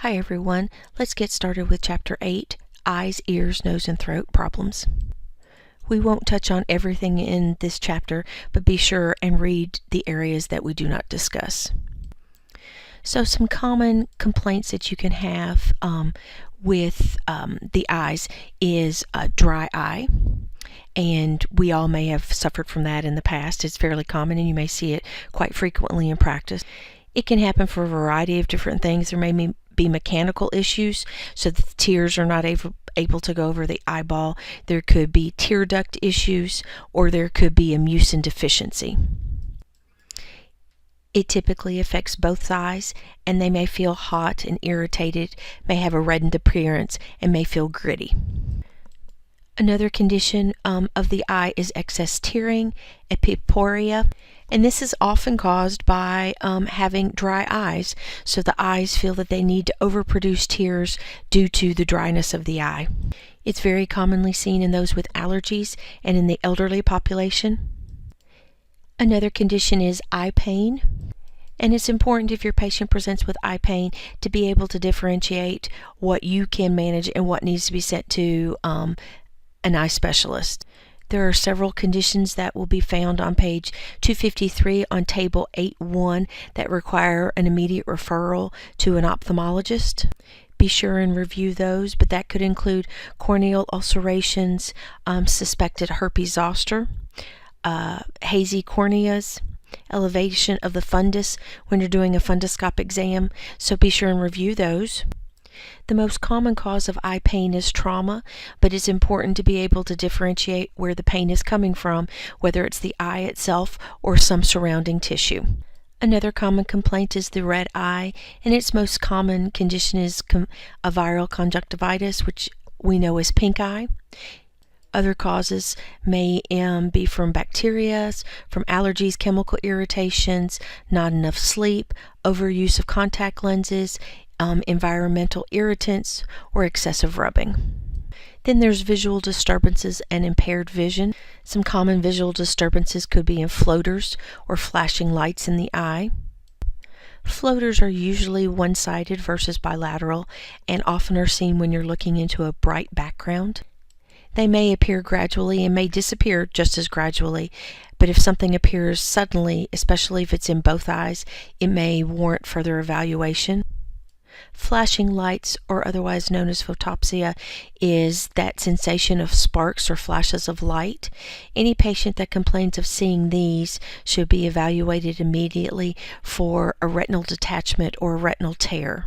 Hi everyone, let's get started with Chapter 8, Eyes, Ears, Nose, and Throat Problems. We won't touch on everything in this chapter, but be sure and read the areas that we do not discuss. So some common complaints that you can have with the eyes is a dry eye. And we all may have suffered from that in the past. It's fairly common and you may see it quite frequently in practice. It can happen for a variety of different things. There may be mechanical issues, so that the tears are not able to go over the eyeball. There could be tear duct issues, or there could be a mucin deficiency. It typically affects both eyes, and they may feel hot and irritated, may have a reddened appearance, and may feel gritty. Another condition of the eye is excess tearing, epiporia, and this is often caused by having dry eyes, so the eyes feel that they need to overproduce tears due to the dryness of the eye. It's very commonly seen in those with allergies and in the elderly population. Another condition is eye pain. And it's important if your patient presents with eye pain to be able to differentiate what you can manage and what needs to be sent to an eye specialist. There are several conditions that will be found on page 253 on table 8.1 that require an immediate referral to an ophthalmologist. Be sure and review those, but that could include corneal ulcerations, suspected herpes zoster, hazy corneas, elevation of the fundus when you're doing a fundoscope exam, so be sure and review those. The most common cause of eye pain is trauma, but it's important to be able to differentiate where the pain is coming from, whether it's the eye itself or some surrounding tissue. Another common complaint is the red eye, and its most common condition is a viral conjunctivitis, which we know as pink eye. Other causes may be from bacteria, from allergies, chemical irritations, not enough sleep, overuse of contact lenses, environmental irritants, or excessive rubbing. Then there's visual disturbances and impaired vision. Some common visual disturbances could be in floaters or flashing lights in the eye. Floaters are usually one-sided versus bilateral and often are seen when you're looking into a bright background. They may appear gradually and may disappear just as gradually, but if something appears suddenly, especially if it's in both eyes, it may warrant further evaluation. Flashing lights, or otherwise known as photopsia, is that sensation of sparks or flashes of light. Any patient that complains of seeing these should be evaluated immediately for a retinal detachment or a retinal tear.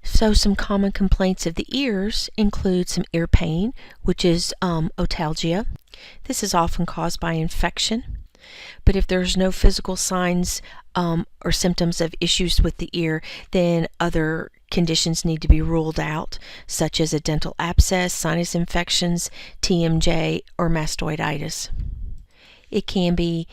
So some common complaints of the ears include some ear pain, which is otalgia. This is often caused by infection. But if there's no physical signs or symptoms of issues with the ear, then other conditions need to be ruled out, such as a dental abscess, sinus infections, TMJ, or mastoiditis. It can be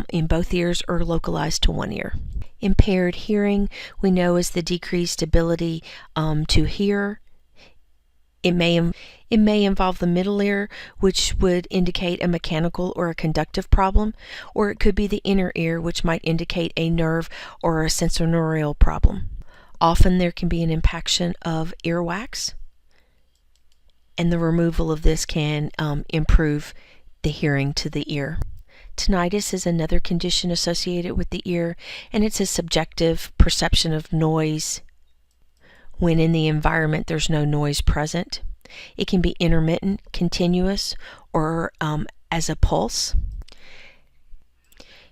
in both ears or localized to one ear. Impaired hearing, we know, is the decreased ability to hear. It may involve the middle ear, which would indicate a mechanical or a conductive problem, or it could be the inner ear, which might indicate a nerve or a sensorineural problem. Often there can be an impaction of earwax, and the removal of this can improve the hearing to the ear. Tinnitus is another condition associated with the ear, and it's a subjective perception of noise when in the environment there's no noise present. It can be intermittent, continuous, or as a pulse.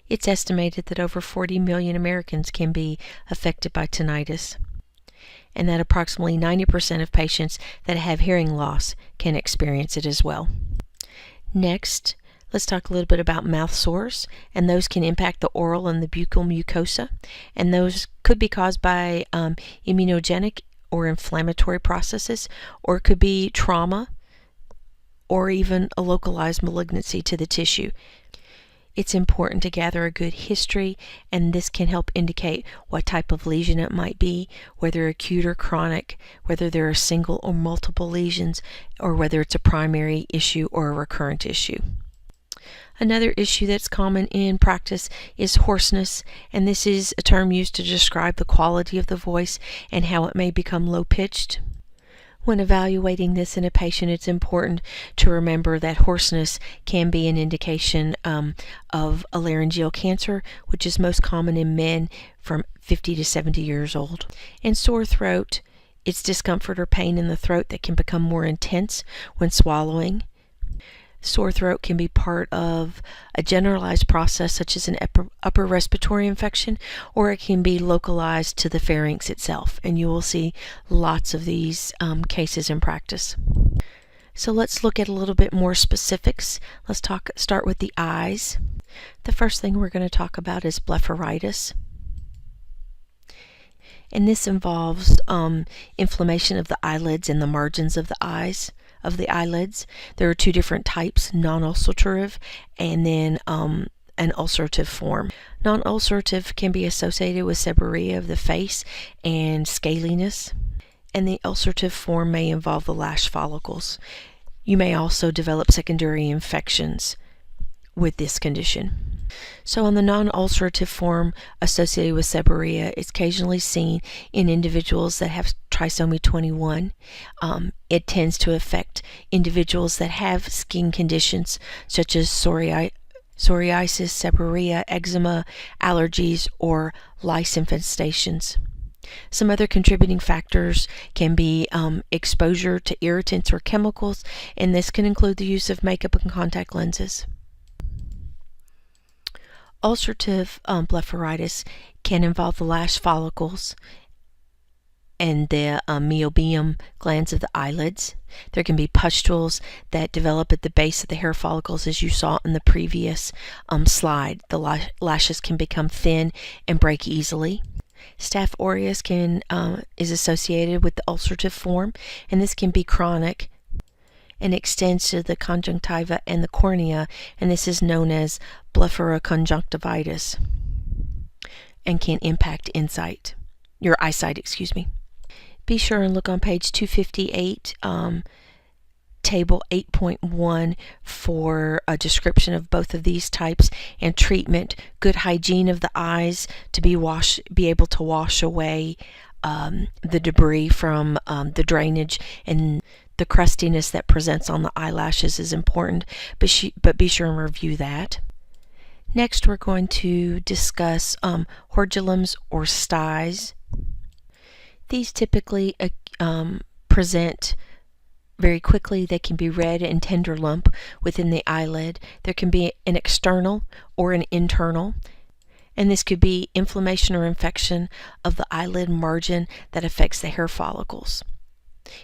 It's estimated that over 40 million Americans can be affected by tinnitus, and that approximately 90% of patients that have hearing loss can experience it as well. Next, let's talk a little bit about mouth sores, and those can impact the oral and the buccal mucosa, and those could be caused by immunogenic or inflammatory processes, or it could be trauma or even a localized malignancy to the tissue. It's important to gather a good history, and this can help indicate what type of lesion it might be, whether acute or chronic, whether there are single or multiple lesions, or whether it's a primary issue or a recurrent issue. Another issue that's common in practice is hoarseness, and this is a term used to describe the quality of the voice and how it may become low-pitched. When evaluating this in a patient, it's important to remember that hoarseness can be an indication of a laryngeal cancer, which is most common in men from 50 to 70 years old. And sore throat, it's discomfort or pain in the throat that can become more intense when swallowing. Sore throat can be part of a generalized process such as an upper respiratory infection, or it can be localized to the pharynx itself, and you will see lots of these cases in practice. So let's look at a little bit more specifics. Let's start with the eyes. The first thing we're going to talk about is blepharitis. And this involves inflammation of the eyelids and the margins of the eyes. Of the eyelids. There are two different types, non-ulcerative and then an ulcerative form. Non-ulcerative can be associated with seborrhea of the face and scaliness, and the ulcerative form may involve the lash follicles. You may also develop secondary infections with this condition. So on the non-ulcerative form associated with seborrhea, it's occasionally seen in individuals that have trisomy 21. It tends to affect individuals that have skin conditions such as psoriasis, seborrhea, eczema, allergies, or lice infestations. Some other contributing factors can be exposure to irritants or chemicals, and this can include the use of makeup and contact lenses. Ulcerative blepharitis can involve the lash follicles and the meibomium glands of the eyelids. There can be pustules that develop at the base of the hair follicles, as you saw in the previous slide. The lashes can become thin and break easily. Staph aureus is associated with the ulcerative form, and this can be chronic and extends to the conjunctiva and the cornea, and this is known as blepharoconjunctivitis and can impact your eyesight. Be sure and look on page 258, table 8.1 for a description of both of these types and treatment. Good hygiene of the eyes to be able to wash away the debris from the drainage, and the crustiness that presents on the eyelashes is important, but be sure and review that. Next, we're going to discuss horgillums or styes. These typically present very quickly. They can be red and tender lump within the eyelid. There can be an external or an internal, and this could be inflammation or infection of the eyelid margin that affects the hair follicles.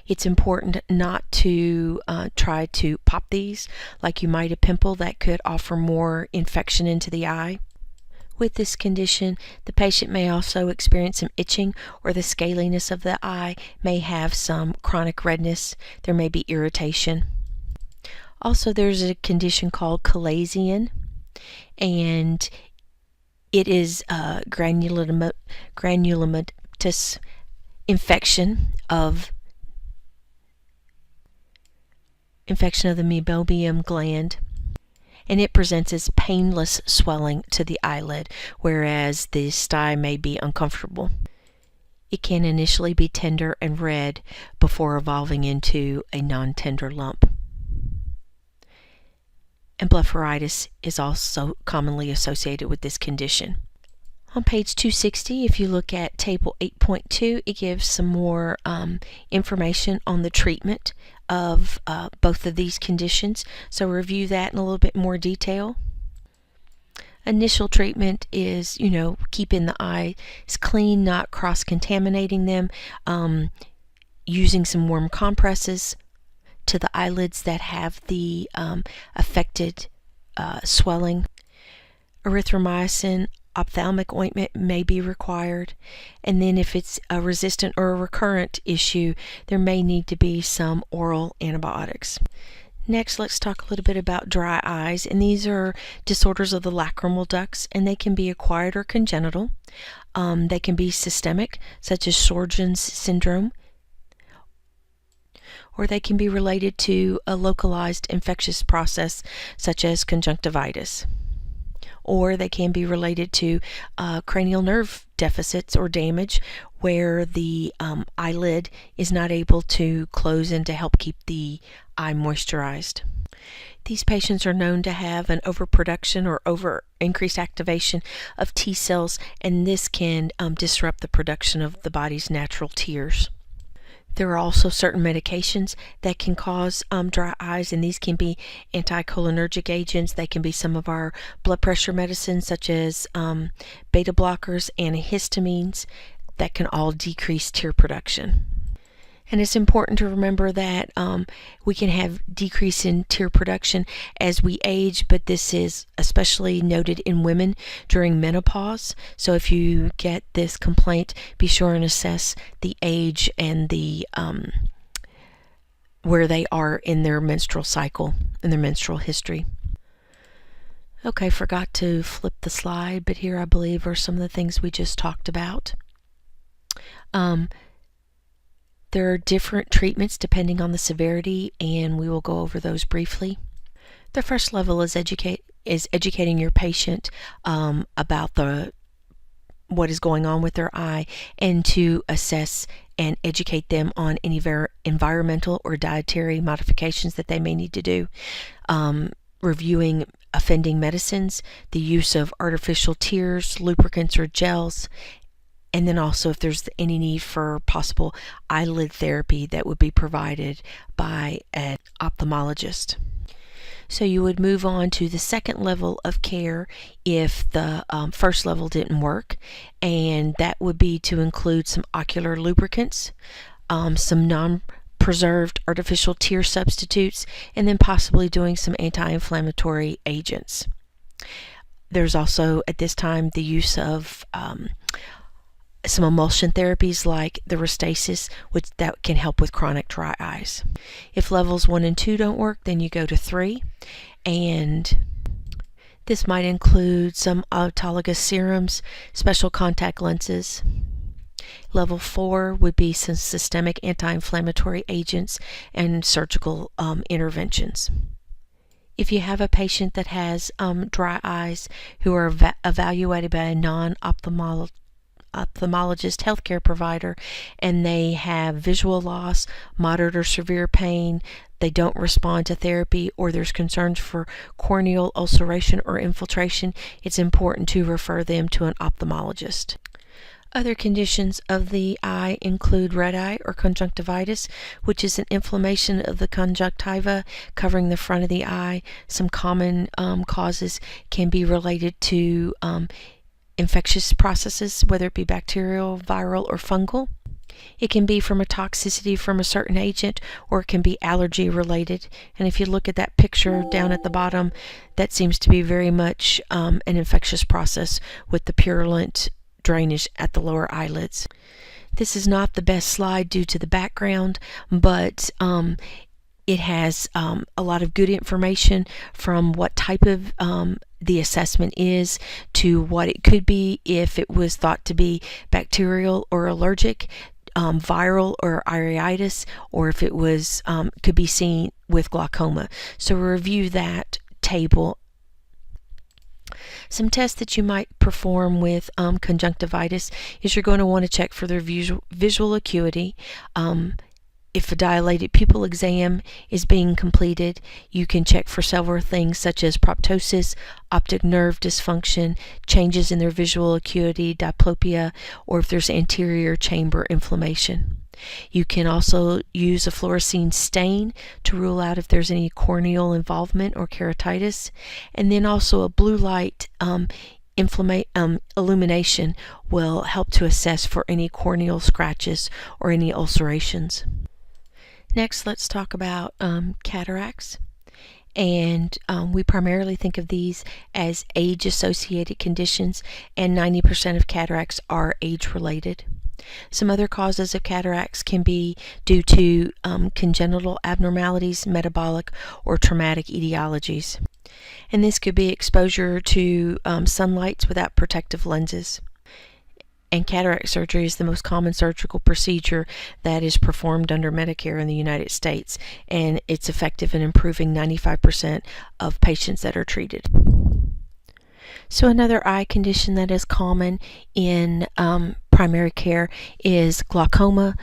It's important not to try to pop these like you might a pimple that could offer more infection into the eye. With this condition, the patient may also experience some itching, or the scaliness of the eye may have some chronic redness. There may be irritation. Also, there's a condition called chalazion, and it is granulomatous infection of the meibomium gland, and it presents as painless swelling to the eyelid, whereas the stye may be uncomfortable. It can initially be tender and red before evolving into a non-tender lump. And blepharitis is also commonly associated with this condition. On page 260, if you look at table 8.2, it gives some more information on the treatment of both of these conditions. So review that in a little bit more detail. Initial treatment is, keeping the eyes clean, not cross-contaminating them, using some warm compresses to the eyelids that have the affected swelling. Erythromycin ophthalmic ointment may be required, and then if it's a resistant or a recurrent issue, there may need to be some oral antibiotics. Next, let's talk a little bit about dry eyes, and these are disorders of the lacrimal ducts, and they can be acquired or congenital. They can be systemic, such as Sjögren's syndrome, or they can be related to a localized infectious process such as conjunctivitis, or they can be related to cranial nerve deficits or damage where the eyelid is not able to close and to help keep the eye moisturized. These patients are known to have an overproduction or increased activation of T cells, and this can disrupt the production of the body's natural tears. There are also certain medications that can cause dry eyes, and these can be anticholinergic agents. They can be some of our blood pressure medicines such as beta blockers, antihistamines that can all decrease tear production. And it's important to remember that we can have decrease in tear production as we age, but this is especially noted in women during menopause. So if you get this complaint, be sure and assess the age and the where they are in their menstrual cycle, in their menstrual history. Okay, forgot to flip the slide, but here I believe are some of the things we just talked about. There are different treatments depending on the severity, and we will go over those briefly. The first level is educating your patient about what is going on with their eye, and to assess and educate them on any environmental or dietary modifications that they may need to do. Reviewing offending medicines, the use of artificial tears, lubricants, or gels, and then also if there's any need for possible eyelid therapy that would be provided by an ophthalmologist. So you would move on to the second level of care if the first level didn't work, and that would be to include some ocular lubricants, some non-preserved artificial tear substitutes, and then possibly doing some anti-inflammatory agents. There's also at this time the use of some emulsion therapies like the Restasis, which that can help with chronic dry eyes. If levels 1 and 2 don't work, then you go to 3, and this might include some autologous serums, special contact lenses. Level 4 would be some systemic anti-inflammatory agents and surgical interventions. If you have a patient that has dry eyes who are evaluated by a non-ophthalmologist healthcare provider, and they have visual loss, moderate or severe pain, they don't respond to therapy, or there's concerns for corneal ulceration or infiltration, it's important to refer them to an ophthalmologist. Other conditions of the eye include red eye or conjunctivitis, which is an inflammation of the conjunctiva covering the front of the eye. Some common causes can be related to infectious processes, whether it be bacterial, viral, or fungal. It can be from a toxicity from a certain agent, or it can be allergy related. And if you look at that picture down at the bottom, that seems to be very much an infectious process with the purulent drainage at the lower eyelids. This is not the best slide due to the background, but it has a lot of good information from what type of the assessment is to what it could be if it was thought to be bacterial or allergic, viral or iritis, or if it was could be seen with glaucoma. So review that table. Some tests that you might perform with conjunctivitis is you're going to want to check for their visual acuity. If a dilated pupil exam is being completed, you can check for several things such as proptosis, optic nerve dysfunction, changes in their visual acuity, diplopia, or if there's anterior chamber inflammation. You can also use a fluorescein stain to rule out if there's any corneal involvement or keratitis, and then also a blue light illumination will help to assess for any corneal scratches or any ulcerations. Next, let's talk about cataracts. And we primarily think of these as age-associated conditions, and 90% of cataracts are age-related. Some other causes of cataracts can be due to congenital abnormalities, metabolic, or traumatic etiologies. And this could be exposure to sunlight without protective lenses. And cataract surgery is the most common surgical procedure that is performed under Medicare in the United States, and it's effective in improving 95% of patients that are treated. So another eye condition that is common in primary care is glaucoma,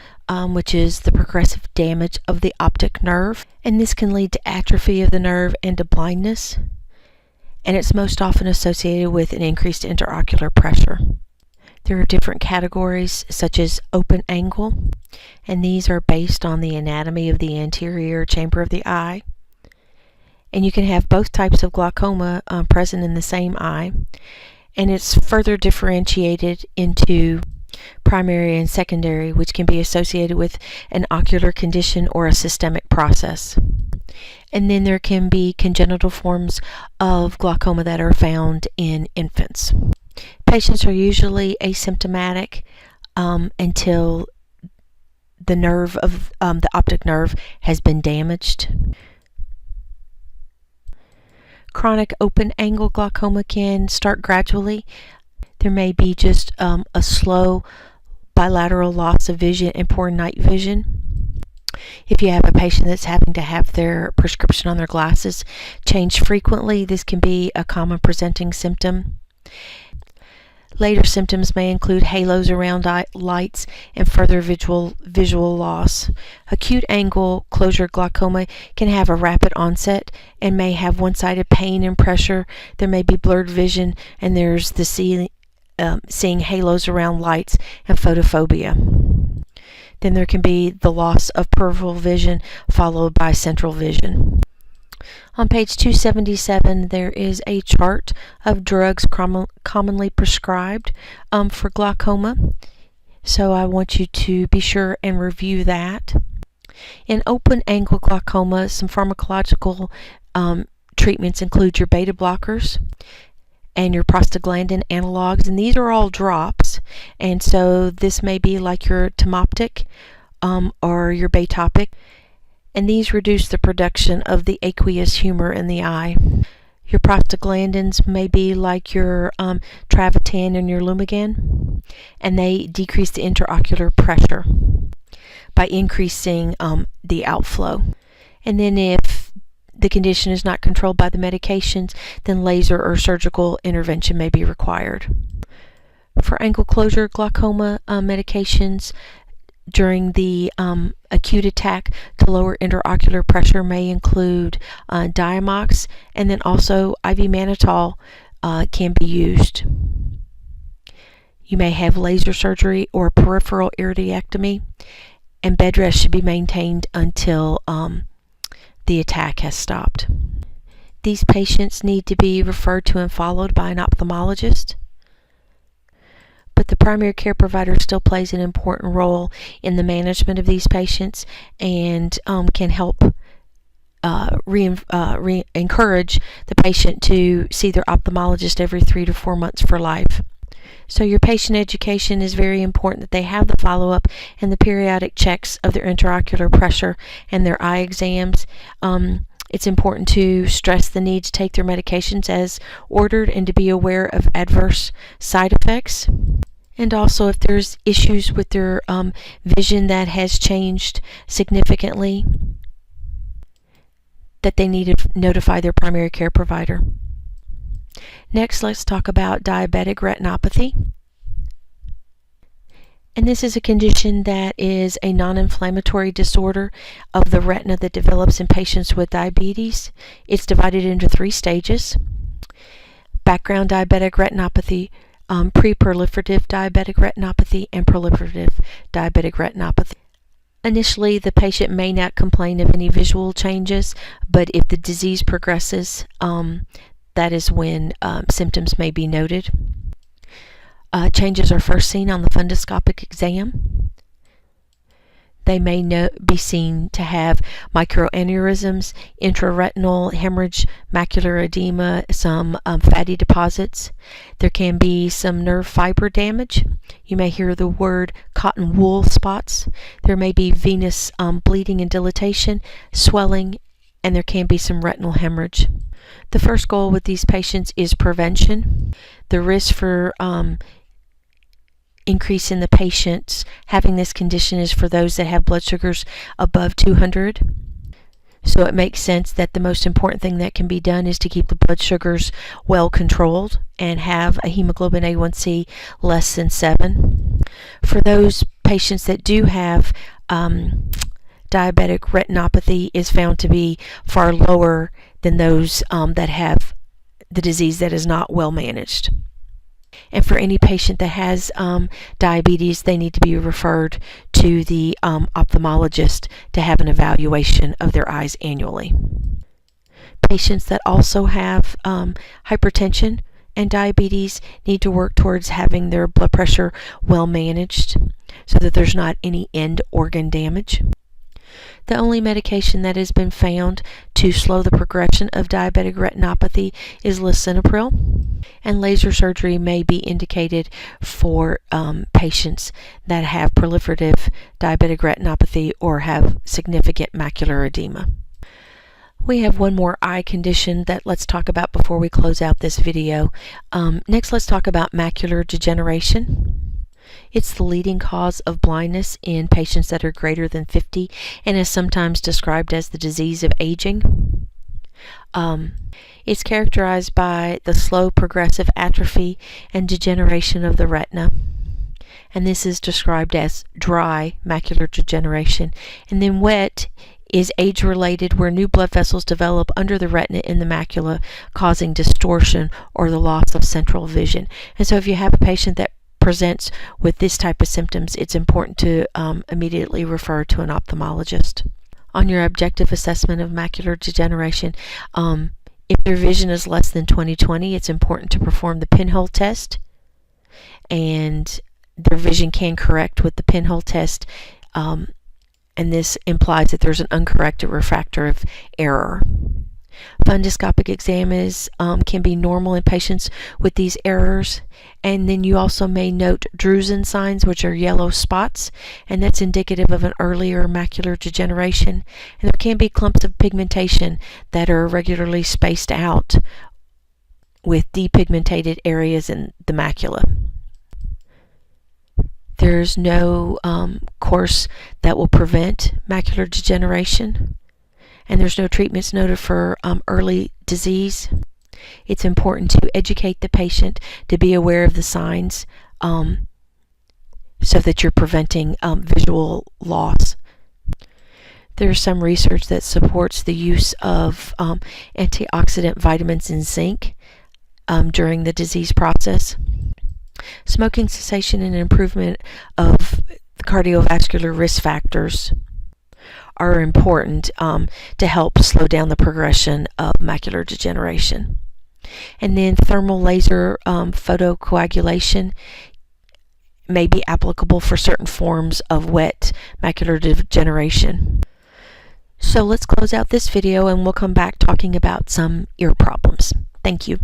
which is the progressive damage of the optic nerve, and this can lead to atrophy of the nerve and to blindness, and it's most often associated with an increased intraocular pressure. There are different categories such as open angle, and these are based on the anatomy of the anterior chamber of the eye. And you can have both types of glaucoma present in the same eye, and it's further differentiated into primary and secondary, which can be associated with an ocular condition or a systemic process. And then there can be congenital forms of glaucoma that are found in infants. Patients are usually asymptomatic until the nerve of the optic nerve has been damaged. Chronic open angle glaucoma can start gradually. There may be just a slow bilateral loss of vision and poor night vision. If you have a patient that's having to have their prescription on their glasses changed frequently, this can be a common presenting symptom. Later symptoms may include halos around lights and further visual loss. Acute angle closure glaucoma can have a rapid onset and may have one-sided pain and pressure. There may be blurred vision, and there's the seeing halos around lights and photophobia. Then there can be the loss of peripheral vision followed by central vision. On page 277, there is a chart of drugs commonly prescribed for glaucoma. So I want you to be sure and review that. In open angle glaucoma, some pharmacological treatments include your beta blockers and your prostaglandin analogs, and these are all drops. And so this may be like your Timoptic or your Batopic. And these reduce the production of the aqueous humor in the eye. Your prostaglandins may be like your Travatan and your Lumigan, and they decrease the intraocular pressure by increasing the outflow. And then if the condition is not controlled by the medications, then laser or surgical intervention may be required. For angle closure glaucoma medications, during the acute attack to lower intraocular pressure may include Diamox, and then also IV mannitol can be used. You may have laser surgery or peripheral iridotomy, and bed rest should be maintained until the attack has stopped. These patients need to be referred to and followed by an ophthalmologist. But the primary care provider still plays an important role in the management of these patients and can help encourage the patient to see their ophthalmologist every 3 to 4 months for life. So your patient education is very important, that they have the follow-up and the periodic checks of their intraocular pressure and their eye exams. It's important to stress the need to take their medications as ordered and to be aware of adverse side effects. And also if there's issues with their vision that has changed significantly, that they need to notify their primary care provider. Next, let's talk about diabetic retinopathy. And this is a condition that is a non-inflammatory disorder of the retina that develops in patients with diabetes. It's divided into 3 stages: background diabetic retinopathy, pre-proliferative diabetic retinopathy, and proliferative diabetic retinopathy. Initially, the patient may not complain of any visual changes, but if the disease progresses, that is when symptoms may be noted. Changes are first seen on the fundoscopic exam. They may be seen to have microaneurysms, intraretinal hemorrhage, macular edema, some fatty deposits. There can be some nerve fiber damage. You may hear the word cotton wool spots. There may be venous bleeding and dilatation, swelling, and there can be some retinal hemorrhage. The first goal with these patients is prevention. The risk for increase in the patients having this condition is for those that have blood sugars above 200. So it makes sense that the most important thing that can be done is to keep the blood sugars well controlled and have a hemoglobin A1C less than 7. For those patients that do have diabetic retinopathy, is found to be far lower than those that have the disease that is not well managed. And for any patient that has diabetes, they need to be referred to the ophthalmologist to have an evaluation of their eyes annually. Patients that also have hypertension and diabetes need to work towards having their blood pressure well managed so that there's not any end organ damage. The only medication that has been found to slow the progression of diabetic retinopathy is lisinopril, and laser surgery may be indicated for patients that have proliferative diabetic retinopathy or have significant macular edema. We have one more eye condition that let's talk about before we close out this video. Next, let's talk about macular degeneration. It's the leading cause of blindness in patients that are greater than 50 and is sometimes described as the disease of aging. It's characterized by the slow progressive atrophy and degeneration of the retina. And this is described as dry macular degeneration. And then wet is age-related, where new blood vessels develop under the retina in the macula, causing distortion or the loss of central vision. And so if you have a patient that presents with this type of symptoms, it's important to immediately refer to an ophthalmologist. On your objective assessment of macular degeneration, if their vision is less than 20/20, it's important to perform the pinhole test, and their vision can correct with the pinhole test, and this implies that there's an uncorrected refractive error. Fundoscopic exams can be normal in patients with these errors, and then you also may note drusen signs, which are yellow spots, and that's indicative of an earlier macular degeneration. And there can be clumps of pigmentation that are regularly spaced out with depigmentated areas in the macula. There's no course that will prevent macular degeneration, and there's no treatments noted for early disease. It's important to educate the patient to be aware of the signs so that you're preventing visual loss. There's some research that supports the use of antioxidant vitamins and zinc during the disease process. Smoking cessation and improvement of cardiovascular risk factors are important to help slow down the progression of macular degeneration. And then thermal laser photocoagulation may be applicable for certain forms of wet macular degeneration. So let's close out this video and we'll come back talking about some ear problems. Thank you.